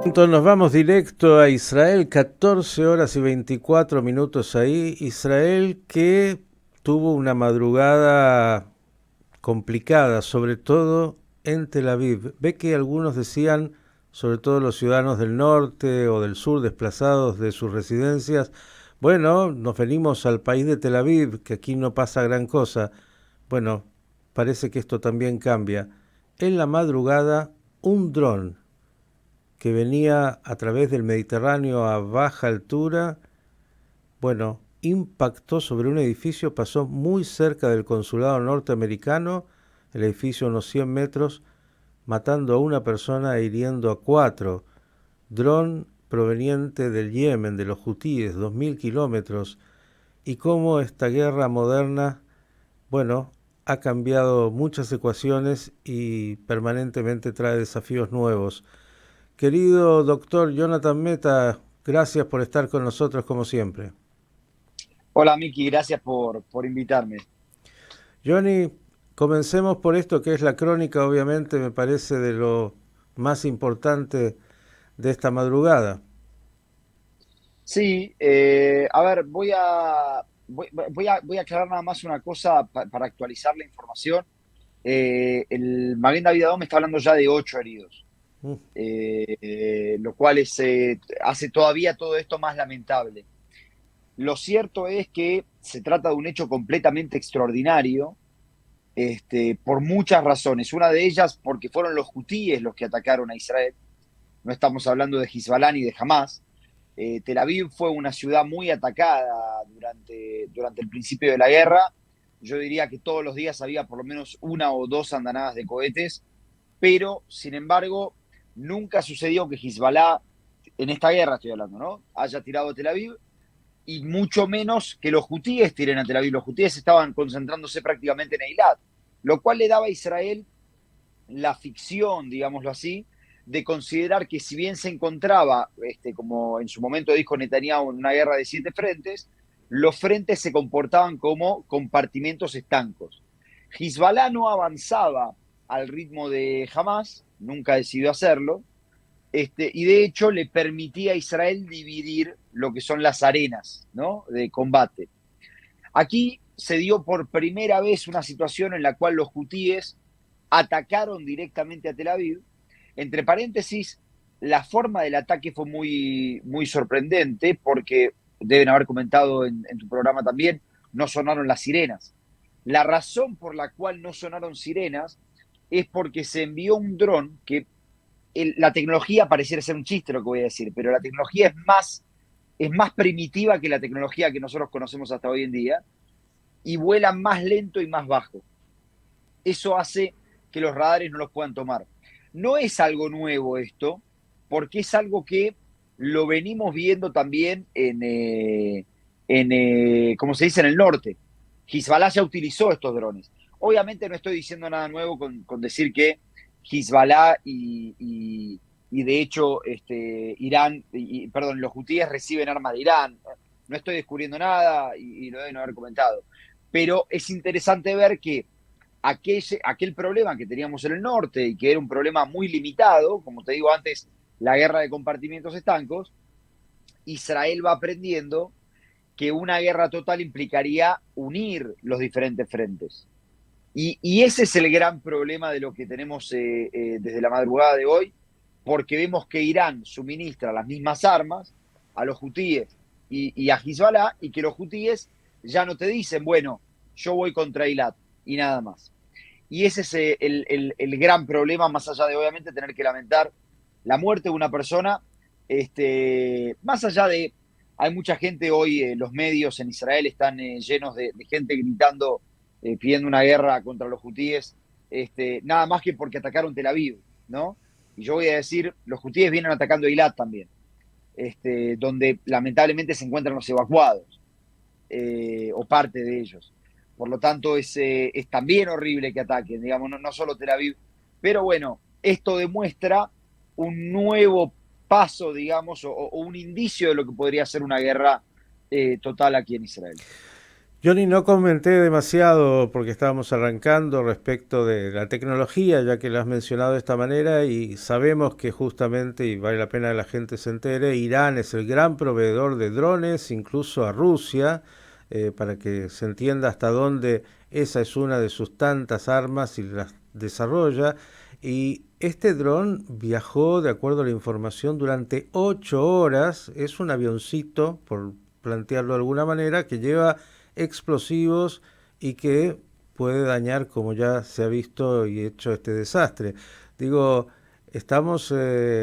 Entonces nos vamos directo a Israel, 14 horas y 24 minutos ahí. Israel que tuvo una madrugada complicada, sobre todo en Tel Aviv. Ve que algunos decían, sobre todo los ciudadanos del norte o del sur desplazados de sus residencias, bueno, nos venimos al país de Tel Aviv, que aquí no pasa gran cosa. Bueno, parece que esto también cambia. En la madrugada, un dron que venía a través del Mediterráneo a baja altura, bueno, impactó sobre un edificio, pasó muy cerca del consulado norteamericano, el edificio a unos 100 metros, matando a una persona e hiriendo a 4. Dron proveniente del Yemen, de los hutíes, 2000 kilómetros, y cómo esta guerra moderna, bueno, ha cambiado muchas ecuaciones y permanentemente trae desafíos nuevos. Querido doctor Jonathan Meta, gracias por estar con nosotros como siempre. Hola Miki, gracias por invitarme. Johnny, comencemos por esto que es la crónica, obviamente me parece de lo más importante de esta madrugada. Sí, a ver, voy a aclarar nada más una cosa para actualizar la información. El Maguen David Adom me está hablando ya de 8 heridos, Mm. lo cual hace todavía todo esto más lamentable. Lo cierto es que se trata de un hecho completamente extraordinario, por muchas razones. Una de ellas porque fueron los hutíes los que atacaron a Israel. No estamos hablando de Hezbollah ni de Hamas. Tel Aviv fue una ciudad muy atacada durante el principio de la guerra. Yo diría que todos los días había por lo menos una o dos andanadas de cohetes, pero sin embargo nunca sucedió que Hezbollah, en esta guerra estoy hablando, ¿no?, haya tirado a Tel Aviv, y mucho menos que los hutíes tiren a Tel Aviv. Los hutíes estaban concentrándose prácticamente en Eilat, lo cual le daba a Israel la ficción, digámoslo así, de considerar que si bien se encontraba, como en su momento dijo Netanyahu, en una guerra de 7 frentes, los frentes se comportaban como compartimentos estancos. Hezbollah no avanzaba al ritmo de Hamas, nunca decidió hacerlo, y de hecho le permitía a Israel dividir lo que son las arenas, ¿no?, de combate. Aquí se dio por primera vez una situación en la cual los hutíes atacaron directamente a Tel Aviv. Entre paréntesis, la forma del ataque fue muy, muy sorprendente porque, deben haber comentado en tu programa también, no sonaron las sirenas. La razón por la cual no sonaron sirenas es porque se envió un dron que la tecnología pareciera ser un chiste lo que voy a decir, pero la tecnología es más primitiva que la tecnología que nosotros conocemos hasta hoy en día y vuela más lento y más bajo. Eso hace que los radares no los puedan tomar. No es algo nuevo esto, porque es algo que lo venimos viendo también ¿cómo se dice?, en el norte. Hezbollah ya utilizó estos drones. Obviamente no estoy diciendo nada nuevo con decir que Hezbollah y de hecho Irán, perdón, los hutíes reciben armas de Irán. No estoy descubriendo nada y lo deben haber comentado. Pero es interesante ver que aquel problema que teníamos en el norte y que era un problema muy limitado, como te digo antes, la guerra de compartimientos estancos, Israel va aprendiendo que una guerra total implicaría unir los diferentes frentes. Y ese es el gran problema de lo que tenemos desde la madrugada de hoy, porque vemos que Irán suministra las mismas armas a los hutíes y a Hezbollah, y que los hutíes ya no te dicen, bueno, yo voy contra Eilat y nada más. Y ese es el gran problema, más allá de obviamente tener que lamentar la muerte de una persona, más allá de, hay mucha gente hoy, los medios en Israel están llenos de gente gritando, pidiendo una guerra contra los hutíes, nada más que porque atacaron Tel Aviv, ¿no? Y yo voy a decir, los hutíes vienen atacando Eilat también, donde lamentablemente se encuentran los evacuados, o parte de ellos. Por lo tanto, es también horrible que ataquen, digamos, no solo Tel Aviv. Pero bueno, esto demuestra un nuevo paso, digamos, o un indicio de lo que podría ser una guerra total aquí en Israel. Johnny, no comenté demasiado porque estábamos arrancando respecto de la tecnología, ya que lo has mencionado de esta manera y sabemos que justamente, y vale la pena que la gente se entere, Irán es el gran proveedor de drones, incluso a Rusia, para que se entienda hasta dónde esa es una de sus tantas armas y las desarrolla. Y este dron viajó, de acuerdo a la información, durante 8 horas. Es un avioncito, por plantearlo de alguna manera, que lleva explosivos y que puede dañar, como ya se ha visto y hecho este desastre. Digo, estamos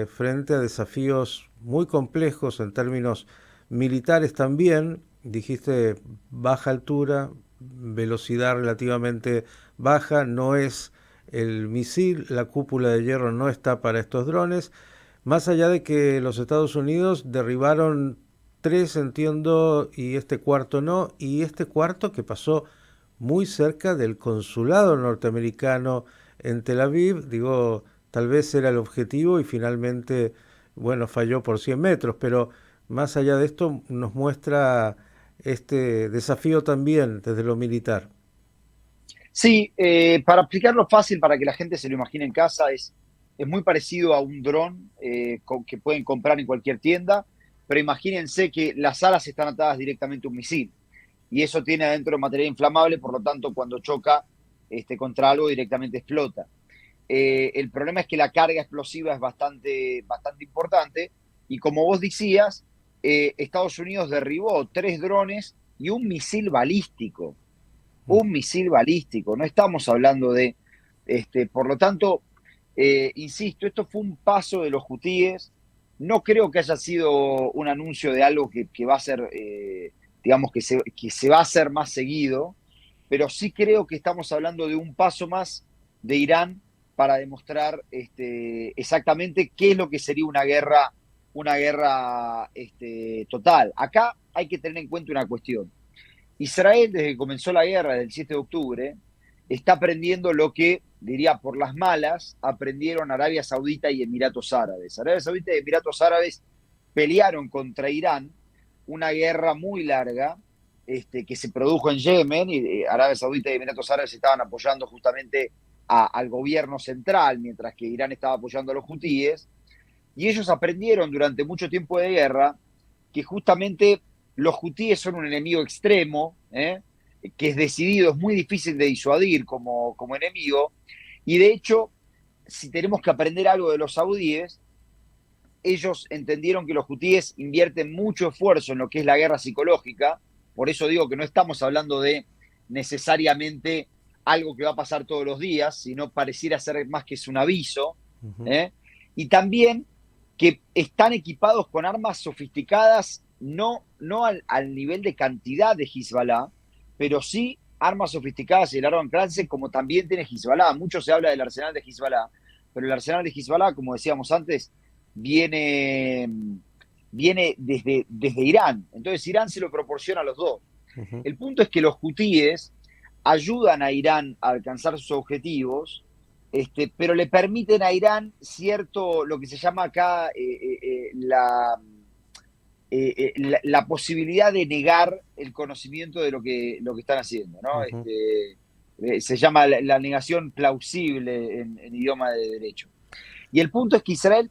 frente a desafíos muy complejos en términos militares también. Dijiste baja altura, velocidad relativamente baja, no es el misil, la cúpula de hierro no está para estos drones, más allá de que los Estados Unidos derribaron tres, entiendo, y este cuarto no, y este cuarto que pasó muy cerca del consulado norteamericano en Tel Aviv, digo, tal vez era el objetivo y finalmente, bueno, falló por 100 metros, pero más allá de esto nos muestra este desafío también desde lo militar. Sí, para explicarlo fácil, para que la gente se lo imagine en casa, es muy parecido a un dron que pueden comprar en cualquier tienda, pero imagínense que las alas están atadas directamente a un misil y eso tiene adentro material inflamable, por lo tanto, cuando choca contra algo directamente explota. El problema es que la carga explosiva es bastante importante y como vos decías, Estados Unidos derribó 3 drones y un misil balístico, no estamos hablando de, por lo tanto, insisto, esto fue un paso de los hutíes, no creo que haya sido un anuncio de algo que va a ser, digamos, que se va a hacer más seguido, pero sí creo que estamos hablando de un paso más de Irán para demostrar exactamente qué es lo que sería una guerra total. Acá hay que tener en cuenta una cuestión. Israel, desde que comenzó la guerra del 7 de octubre, está aprendiendo lo que, diría por las malas, aprendieron Arabia Saudita y Emiratos Árabes. Arabia Saudita y Emiratos Árabes pelearon contra Irán una guerra muy larga que se produjo en Yemen y Arabia Saudita y Emiratos Árabes estaban apoyando justamente al gobierno central, mientras que Irán estaba apoyando a los hutíes. Y ellos aprendieron durante mucho tiempo de guerra que justamente los hutíes son un enemigo extremo, que es decidido, es muy difícil de disuadir como enemigo. Y de hecho, si tenemos que aprender algo de los saudíes, ellos entendieron que los hutíes invierten mucho esfuerzo en lo que es la guerra psicológica. Por eso digo que no estamos hablando de necesariamente algo que va a pasar todos los días, sino pareciera ser más que es un aviso. Uh -huh. ¿eh? Y también que están equipados con armas sofisticadas, no al nivel de cantidad de Hezbollah, pero sí armas sofisticadas y el arma alcance como también tiene Hezbollah. Mucho se habla del arsenal de Hezbollah, pero el arsenal de Hezbollah, como decíamos antes, viene, viene desde Irán. Entonces Irán se lo proporciona a los dos. Uh -huh. El punto es que los hutíes ayudan a Irán a alcanzar sus objetivos, pero le permiten a Irán cierto, lo que se llama acá la posibilidad de negar el conocimiento de lo que están haciendo, ¿no? Uh -huh. Se llama la negación plausible en idioma de derecho. Y el punto es que Israel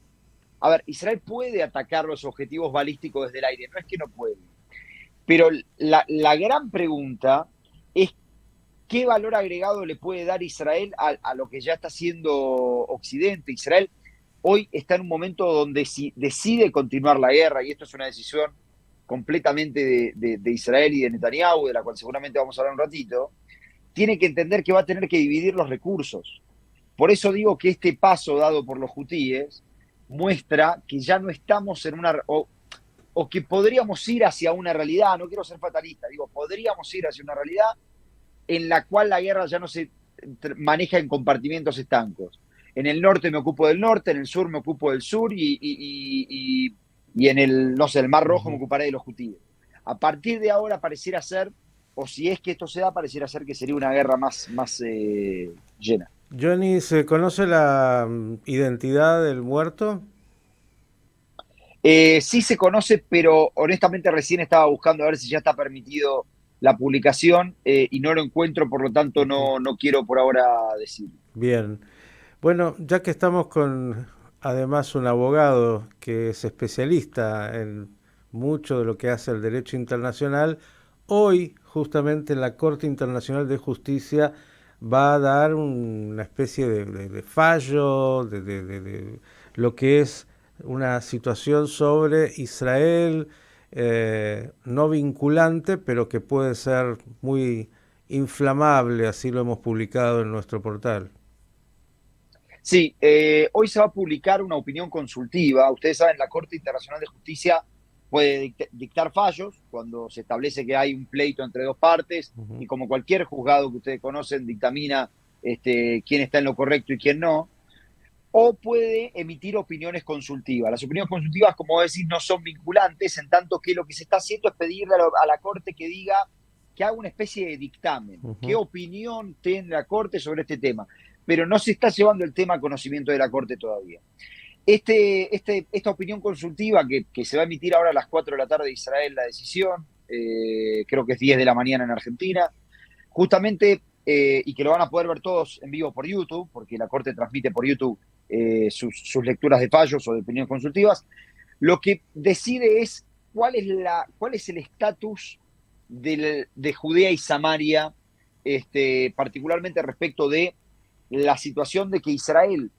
puede atacar los objetivos balísticos desde el aire, no es que no puede. Pero la gran pregunta es qué valor agregado le puede dar Israel a lo que ya está haciendo Occidente. Israel hoy está en un momento donde si decide continuar la guerra, y esto es una decisión completamente de Israel y de Netanyahu, de la cual seguramente vamos a hablar un ratito, tiene que entender que va a tener que dividir los recursos. Por eso digo que este paso dado por los hutíes muestra que ya no estamos en una, o que podríamos ir hacia una realidad, no quiero ser fatalista, digo, podríamos ir hacia una realidad en la cual la guerra ya no se maneja en compartimientos estancos. En el norte me ocupo del norte, en el sur me ocupo del sur y en el, no sé, el Mar Uh Rojo me -huh. ocuparé de los hutíes. A partir de ahora pareciera ser, o si es que esto se da, pareciera ser que sería una guerra más llena. Johnny, ¿se conoce la identidad del muerto? Sí se conoce, pero honestamente recién estaba buscando a ver si ya está permitido. la publicación y no lo encuentro, por lo tanto Ujú. no quiero por ahora decirlo. Bien. Bueno, ya que estamos con además un abogado que es especialista en mucho de lo que hace el derecho internacional, hoy justamente la Corte Internacional de Justicia va a dar una especie de fallo de lo que es una situación sobre Israel, no vinculante, pero que puede ser muy inflamable, así lo hemos publicado en nuestro portal. Sí, hoy se va a publicar una opinión consultiva. Ustedes saben, la Corte Internacional de Justicia puede dictar fallos cuando se establece que hay un pleito entre dos partes Ujú. y como cualquier juzgado que ustedes conocen dictamina quién está en lo correcto y quién no, o puede emitir opiniones consultivas. Las opiniones consultivas, como decís, no son vinculantes, en tanto que lo que se está haciendo es pedirle a la Corte que diga, que haga una especie de dictamen, qué Ujú. opinión tiene la Corte sobre este tema, pero no se está llevando el tema a conocimiento de la Corte todavía. Esta opinión consultiva que se va a emitir ahora a las 4 de la tarde de Israel, la decisión, creo que es 10 de la mañana en Argentina, justamente, y que lo van a poder ver todos en vivo por YouTube, porque la Corte transmite por YouTube sus lecturas de fallos o de opiniones consultivas, lo que decide es cuál es el estatus de Judea y Samaria, particularmente respecto de la situación de que Israel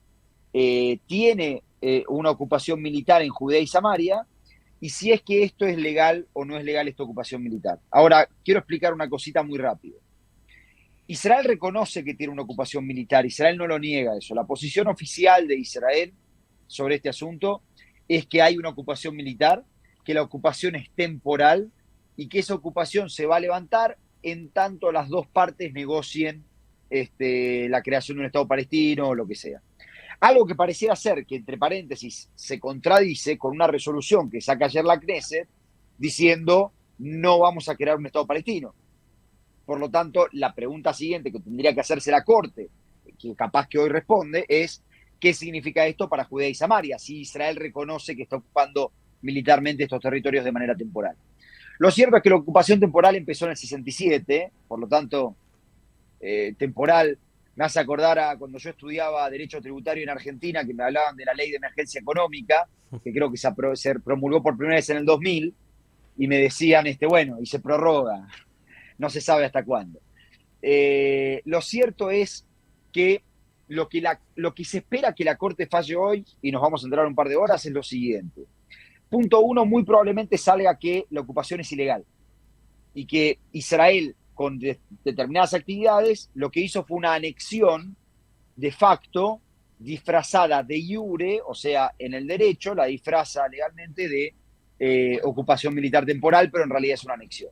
tiene una ocupación militar en Judea y Samaria, y si es que esto es legal o no es legal esta ocupación militar. Ahora, quiero explicar una cosita muy rápido. Israel reconoce que tiene una ocupación militar, Israel no lo niega eso. La posición oficial de Israel sobre este asunto es que hay una ocupación militar, que la ocupación es temporal y que esa ocupación se va a levantar en tanto las dos partes negocien la creación de un Estado palestino o lo que sea. Algo que pareciera ser que, entre paréntesis, se contradice con una resolución que saca ayer la Knesset diciendo no vamos a crear un Estado palestino. Por lo tanto, la pregunta siguiente que tendría que hacerse la Corte, que capaz que hoy responde, es ¿qué significa esto para Judea y Samaria? Si Israel reconoce que está ocupando militarmente estos territorios de manera temporal. Lo cierto es que la ocupación temporal empezó en el 67, por lo tanto, temporal, me hace acordar a cuando yo estudiaba Derecho Tributario en Argentina, que me hablaban de la Ley de Emergencia Económica, que creo que se promulgó por primera vez en el 2000, y me decían, bueno, y se prorroga, no se sabe hasta cuándo. Lo cierto es que lo que se espera que la Corte falle hoy, y nos vamos a entrar un par de horas, es lo siguiente. Punto uno, muy probablemente salga que la ocupación es ilegal y que Israel, con determinadas actividades, lo que hizo fue una anexión de facto disfrazada de iure, o sea, en el derecho la disfraza legalmente de ocupación militar temporal, pero en realidad es una anexión.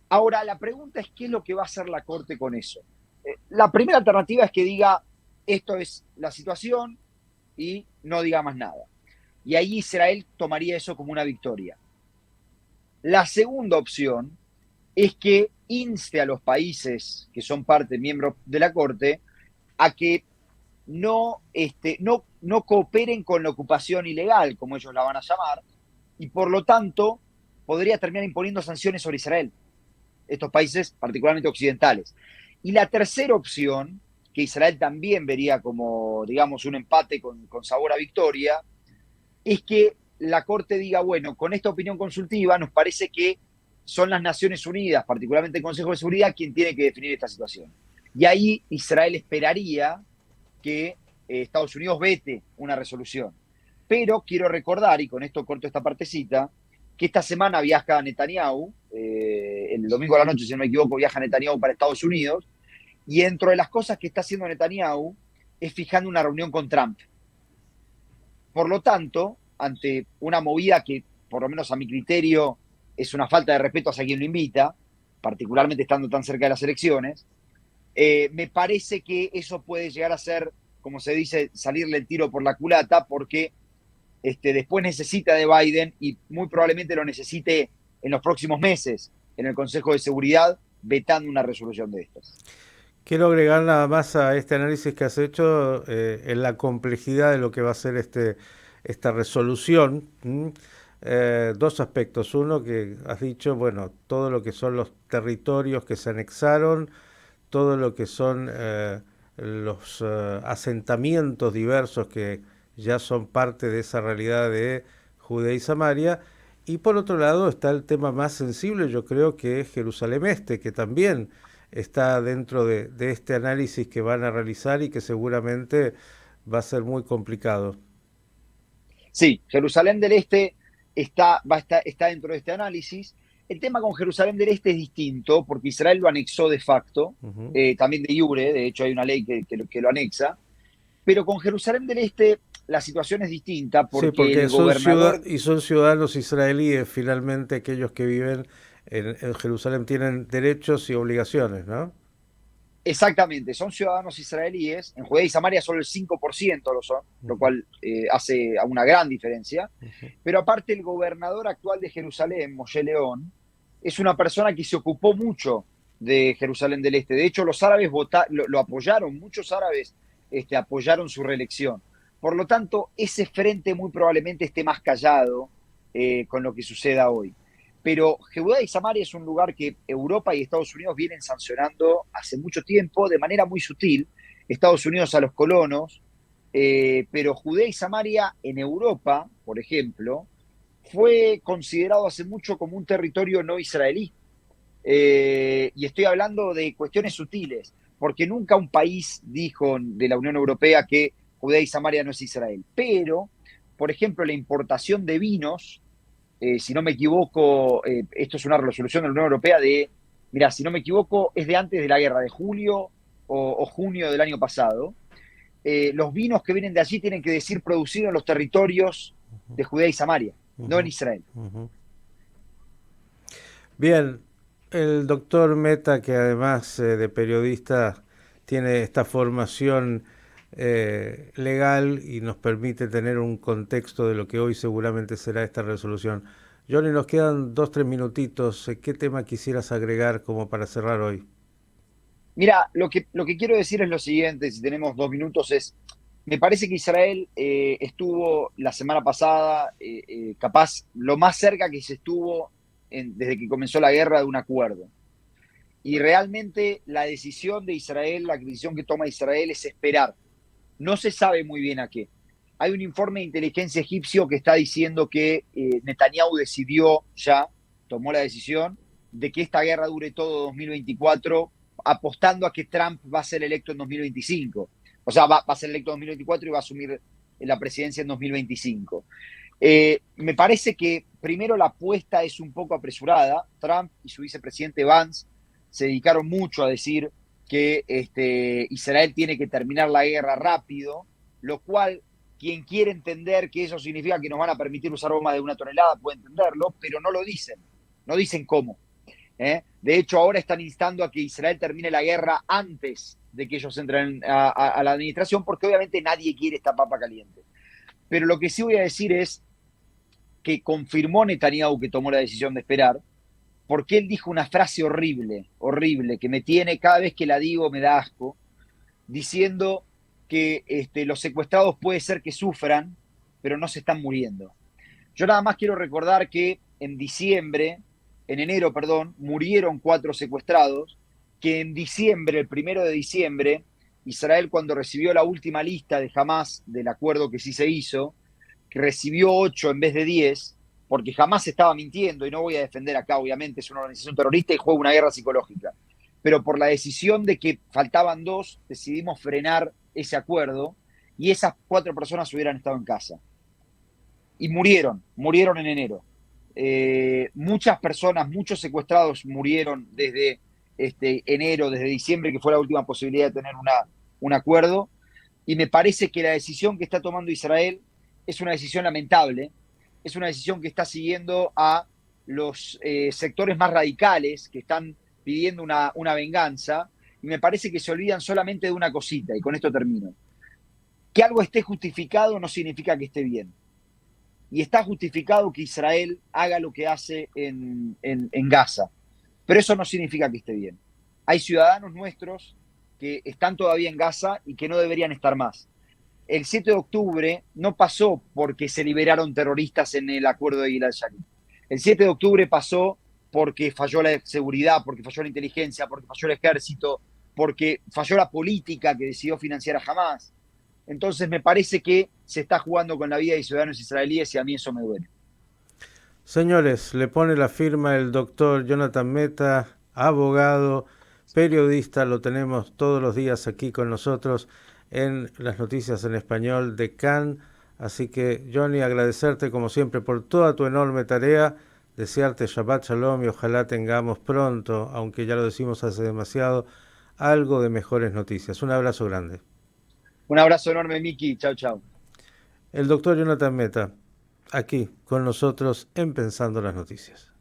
Ahora, la pregunta es qué es lo que va a hacer la Corte con eso. La primera alternativa es que diga, esto es la situación y no diga más nada. Y ahí Israel tomaría eso como una victoria. La segunda opción es que inste a los países que son parte, miembros de la Corte, a que no cooperen con la ocupación ilegal, como ellos la van a llamar, y por lo tanto podría terminar imponiendo sanciones sobre Israel, estos países particularmente occidentales. Y la tercera opción, que Israel también vería como, digamos, un empate con sabor a victoria, es que la Corte diga, bueno, con esta opinión consultiva nos parece que son las Naciones Unidas, particularmente el Consejo de Seguridad, quien tiene que definir esta situación. Y ahí Israel esperaría que Estados Unidos vete una resolución. Pero quiero recordar, y con esto corto esta partecita, que esta semana viaja Netanyahu, el domingo a la noche, si no me equivoco, viaja Netanyahu para Estados Unidos, y dentro de las cosas que está haciendo Netanyahu es fijando una reunión con Trump. Por lo tanto, ante una movida que, por lo menos a mi criterio, es una falta de respeto hacia quien lo invita, particularmente estando tan cerca de las elecciones, me parece que eso puede llegar a ser, como se dice, salirle el tiro por la culata, porque después necesita de Biden y muy probablemente lo necesite en los próximos meses en el Consejo de Seguridad, vetando una resolución de estas. Quiero agregar nada más a este análisis que has hecho en la complejidad de lo que va a ser esta resolución. dos aspectos. Uno que has dicho, bueno, todo lo que son los territorios que se anexaron, todo lo que son los asentamientos diversos que ya son parte de esa realidad de Judea y Samaria. Y por otro lado está el tema más sensible, yo creo que es Jerusalén Este, que también está dentro de este análisis que van a realizar y que seguramente va a ser muy complicado. Sí, Jerusalén del Este está dentro de este análisis. El tema con Jerusalén del Este es distinto porque Israel lo anexó de facto, Ujú. también de iure, de hecho hay una ley que lo anexa, pero con Jerusalén del Este la situación es distinta Sí, porque porque el gobernador, son ciudadanos israelíes, finalmente aquellos que viven en Jerusalén tienen derechos y obligaciones, ¿no? exactamente, son ciudadanos israelíes, en Judea y Samaria solo el 5% lo son, lo Ujú, cual hace una gran diferencia, ujú. pero aparte el gobernador actual de Jerusalén, Moshe León, es una persona que se ocupó mucho de Jerusalén del Este. De hecho, los árabes lo apoyaron, muchos árabes apoyaron su reelección. Por lo tanto, ese frente muy probablemente esté más callado con lo que suceda hoy. Pero Judea y Samaria es un lugar que Europa y Estados Unidos vienen sancionando hace mucho tiempo, de manera muy sutil. Estados Unidos a los colonos, pero Judea y Samaria en Europa, por ejemplo, fue considerado hace mucho como un territorio no israelí. Y estoy hablando de cuestiones sutiles, porque nunca un país dijo de la Unión Europea que Judea y Samaria no es Israel. Pero, por ejemplo, la importación de vinos, si no me equivoco, esto es una resolución de la Unión Europea mira, si no me equivoco, es de antes de la guerra, de julio o junio del año pasado. Los vinos que vienen de allí tienen que decir producido en los territorios de Judea y Samaria, no en Ujú, Israel. ujú. Bien, el doctor Meta, que además de periodista tiene esta formación legal y nos permite tener un contexto de lo que hoy seguramente será esta resolución. Johnny, nos quedan 2, 3 minutitos. ¿Qué tema quisieras agregar como para cerrar hoy? Mira, lo que quiero decir es lo siguiente, si tenemos 2 minutos, me parece que Israel estuvo la semana pasada, capaz, lo más cerca que se estuvo desde que comenzó la guerra de un acuerdo. Y realmente la decisión de Israel, la decisión que toma Israel es esperar. No se sabe muy bien a qué. Hay un informe de inteligencia egipcio que está diciendo que Netanyahu decidió ya, tomó la decisión de que esta guerra dure todo 2024, apostando a que Trump va a ser electo en 2025. O sea, va a ser electo en 2024 y va a asumir la presidencia en 2025. Me parece que primero la apuesta es un poco apresurada. Trump y su vicepresidente Vance se dedicaron mucho a decir que Israel tiene que terminar la guerra rápido, lo cual quien quiere entender que eso significa que nos van a permitir usar bombas de 1 tonelada puede entenderlo, pero no lo dicen, no dicen cómo. De hecho, ahora están instando a que Israel termine la guerra antes de que ellos entren a la administración, porque obviamente nadie quiere esta papa caliente. Pero lo que sí voy a decir es que confirmó Netanyahu que tomó la decisión de esperar, porque él dijo una frase horrible, horrible, que me tiene, cada vez que la digo me da asco, diciendo que los secuestrados puede ser que sufran, pero no se están muriendo. Yo nada más quiero recordar que en enero, perdón, murieron 4 secuestrados, que en diciembre, el 1 de diciembre, Israel cuando recibió la última lista de Hamas del acuerdo que sí se hizo, que recibió 8 en vez de 10, porque jamás estaba mintiendo, y no voy a defender acá, obviamente, es una organización terrorista y juega una guerra psicológica. Pero por la decisión de que faltaban 2, decidimos frenar ese acuerdo y esas 4 personas hubieran estado en casa. Y murieron en enero. Muchas personas, muchos secuestrados murieron desde enero, desde diciembre, que fue la última posibilidad de tener un acuerdo. Y me parece que la decisión que está tomando Israel es una decisión lamentable, es una decisión que está siguiendo a los sectores más radicales que están pidiendo una venganza, y me parece que se olvidan solamente de una cosita, y con esto termino. Que algo esté justificado no significa que esté bien. Y está justificado que Israel haga lo que hace en Gaza, pero eso no significa que esté bien. Hay ciudadanos nuestros que están todavía en Gaza y que no deberían estar más. el 7 de octubre no pasó porque se liberaron terroristas en el acuerdo de Gilad Shalit. El 7 de octubre pasó porque falló la seguridad, porque falló la inteligencia, porque falló el ejército, porque falló la política que decidió financiar a Hamas. Entonces me parece que se está jugando con la vida de ciudadanos israelíes y a mí eso me duele. Señores, le pone la firma el doctor Jonathan Meta, abogado, periodista, lo tenemos todos los días aquí con nosotros en las noticias en español de CAN. Así que, Johnny, agradecerte como siempre por toda tu enorme tarea, desearte Shabbat Shalom y ojalá tengamos pronto, aunque ya lo decimos hace demasiado, algo de mejores noticias. Un abrazo grande. Un abrazo enorme, Miki. Chau, chau. El doctor Jonathan Meta, aquí con nosotros en Pensando las Noticias.